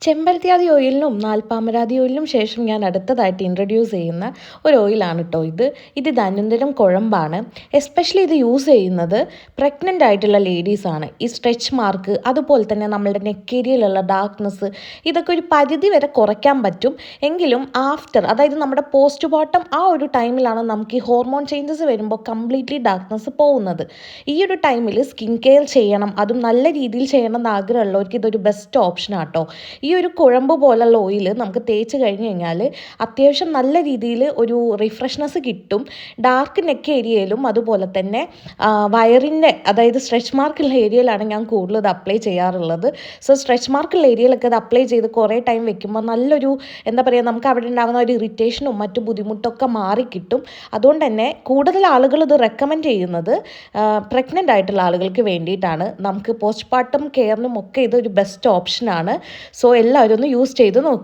ചെമ്പരത്തിയാതി ഓയിലിനും നാൽപ്പാമരാതി ഓയിലിനും ശേഷം ഞാൻ അടുത്തതായിട്ട് ഇൻട്രൊഡ്യൂസ് ചെയ്യുന്ന ഒരു ഓയിലാണ് കേട്ടോ ഇത് ധന്വന്തരം കുഴമ്പാണ്. എസ്പെഷ്യലി ഇത് യൂസ് ചെയ്യുന്നത് പ്രഗ്നൻ്റ് ആയിട്ടുള്ള ലേഡീസാണ്. ഈ സ്ട്രെച്ച് മാർക്ക്, അതുപോലെ തന്നെ നമ്മളുടെ നെക്ക് ഏരിയയിലുള്ള ഡാർക്ക്നെസ്, ഇതൊക്കെ ഒരു പരിധി വരെ കുറയ്ക്കാൻ പറ്റും. എങ്കിലും ആഫ്റ്റർ, അതായത് നമ്മുടെ പോസ്റ്റ് ബോട്ടം ആ ഒരു ടൈമിലാണ് നമുക്ക് ഈ ഹോർമോൺ ചേഞ്ചസ് വരുമ്പോൾ കംപ്ലീറ്റ്ലി ഡാർക്ക്നെസ് പോകുന്നത്. ഈ ഒരു ടൈമിൽ സ്കിൻ കെയർ ചെയ്യണം, അതും നല്ല രീതിയിൽ ചെയ്യണം എന്ന് ആഗ്രഹമുള്ളവർക്ക് ഇതൊരു ബെസ്റ്റ് ഓപ്ഷനാണ് കേട്ടോ. ഈ ഒരു കുഴമ്പ് പോലുള്ള ഓയിൽ നമുക്ക് തേച്ച് കഴിഞ്ഞ് കഴിഞ്ഞാൽ അത്യാവശ്യം നല്ല രീതിയിൽ ഒരു റിഫ്രഷ്നെസ് കിട്ടും. ഡാർക്ക് നെക്ക് ഏരിയയിലും അതുപോലെ തന്നെ വയറിൻ്റെ, അതായത് സ്ട്രെച്ച് മാർക്കുള്ള ഏരിയയിലാണ് ഞാൻ കൂടുതൽ ഇത് അപ്ലൈ ചെയ്യാറുള്ളത്. സോ സ്ട്രെച്ച് മാർക്കുള്ള ഏരിയയിലൊക്കെ ഇത് അപ്ലൈ ചെയ്ത് കുറേ ടൈം വെക്കുമ്പോൾ നല്ലൊരു എന്താ പറയുക, നമുക്ക് അവിടെ ഉണ്ടാകുന്ന ഒരു ഇറിറ്റേഷനും മറ്റു ബുദ്ധിമുട്ടൊക്കെ മാറിക്കിട്ടും. അതുകൊണ്ട് തന്നെ കൂടുതൽ ആളുകൾ ഇത് റെക്കമെൻഡ് ചെയ്യുന്നത് പ്രഗ്നൻ്റ് ആയിട്ടുള്ള ആളുകൾക്ക് വേണ്ടിയിട്ടാണ്. നമുക്ക് പോസ്റ്റ്മോർട്ടം കെയറിനും ഒക്കെ ഇതൊരു ബെസ്റ്റ് ഓപ്ഷനാണ്. സോ എല്ലാവരും ഒന്ന് യൂസ് ചെയ്ത് നോക്കുക.